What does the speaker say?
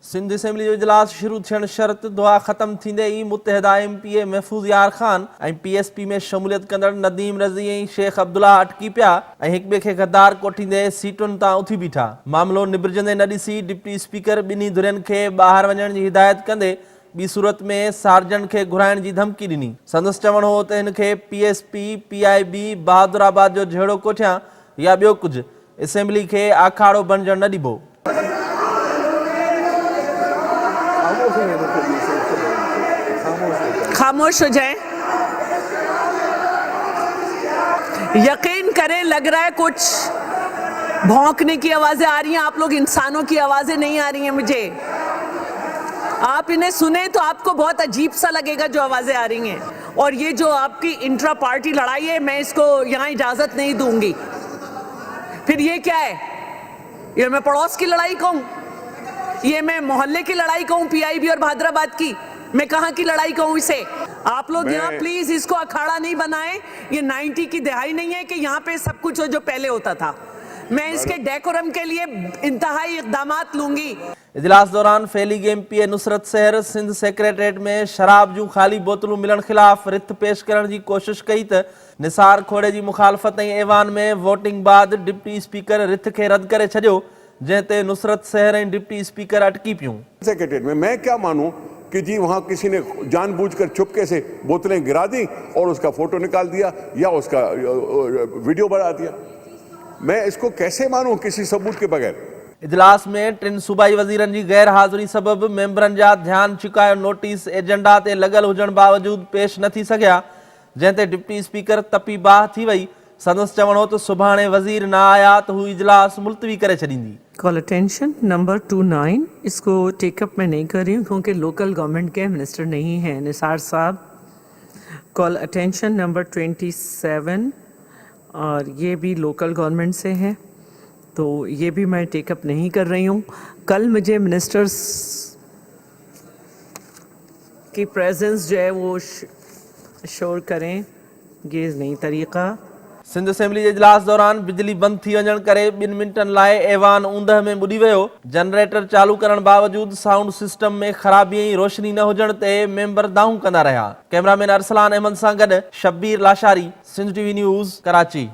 Sindh assembly जो इजलास शुरू थियण शर्त दुआ ख़त्म थींदे ई मुतहदा एमपीए महफूज़ यार खान ऐं पीएसपी में शमूलियत कंदड़ नदीम रज़ी ऐं शेख अब्दुल्ला अटकी पिया ऐं हिक ॿिए खे गद्दार कोठींदे सीटुनि तां उथी बीठा। मामलो निबरजंदे न ॾिसी डिप्टी स्पीकर ॿिन्ही धुरियुनि खे ॿाहिरि वञण जी हिदायत कंदे ॿी सूरत में सार्जन खे घुराइण जी धमकी ॾिनी। संदसि चवणु हो त हिन खे पीएसपी पीआईबी बहादुराबाद जो जहिड़ो कोठियां या ॿियो कुझु असेंबली खे आखाड़ो बणजण न ॾिबो। खामोश हो जाए। यकीन करें लग रहा है कुछ भौंकने की आवाजें आ रही हैं, आप लोग इंसानों की आवाजें नहीं आ रही हैं मुझे। आप इन्हें सुने तो आपको बहुत अजीब सा लगेगा जो आवाजें आ रही हैं। और ये जो आपकी इंट्रा पार्टी लड़ाई है, मैं इसको यहाँ इजाजत नहीं दूंगी। फिर ये क्या है? ये मैं पड़ोस की लड़ाई कहूँ? ये मैं मोहल्ले की लड़ाई कहूँ? पीआईबी और बहादुराबाद की? मैं कहाँ की लड़ाई कहूँ इसे? आप लोग यहाँ प्लीज इसको अखाड़ा नहीं बनाएं। ये 90 की दहाई नहीं है कि यहाँ पे सब कुछ हो जो पहले होता था। मैं इसके डेकोरम के लिए इंतहाई इक़दामात लूंगी। इजलास दौरान फैली एमपी नुसरत सहर सिंध सेक्रेटरीट में शराब जूं खाली बोतलूं मिलण खिलाफ रिथ पेश करण जी कोशिश कई त निसार खोड़े जी मुखालफत ऐं ऐवान में वोटिंग बाद डिप्टी स्पीकर रिथ खे रद्द करे छॾियो, जंहिं ते नुसरत सहर ऐं डिप्टी स्पीकर अटकी पियूं। सेक्रेटरीट में मैं क्या मानूं कि जी वहां किसी ने जानबूझकर चुपके से बोतलें गिरा दी और उसका फोटो निकाल दिया या उसका वीडियो बना दिया। मैं इसको कैसे मानूं किसी सबूत के बगैर? इजलास में टिन सूबाई वज़ीरनि जी गैर हाज़िरी सबब मेंबरनि जा ध्यान छिकायो नोटिस एजेंडा ते लॻल हुजण बावजूद पेश न थी सघिया, जंहिं ते डिप्टी स्पीकर तपी बाह थी वई। संदसि चवणो हो त सुभाणे वज़ीर न आया त हू इजलास मुलतवी करे छॾींदी। Call attention number 29। इसको टेकअप मैं नहीं कर रही हूँ क्योंकि लोकल गवर्नमेंट के मिनिस्टर नहीं हैं निसार साहब। कॉल अटेंशन नंबर 27 और ये भी लोकल गवर्नमेंट से है, तो ये भी मैं टेकअप नहीं कर रही हूँ। कल मुझे मिनिस्टर्स की प्रेजेंस जो है वो श्योर करें, ये नहीं तरीक़ा। सिंध असेंबली जे इजलास दौरान बिजली बंद थी वञण करे 2 मिंटनि लाइ ऐवान ऊंदह में ॿुॾी वियो। जनरेटर चालू करण बावजूद साउंड सिस्टम में ख़राबी ऐं रोशनी न हुजण ते मेंबर दाहूं कंदा रहिया। कैमरामैन अरसलान अहमद सां गॾु शब्बीर लाशारी, सिंध टीवी न्यूज़, कराची।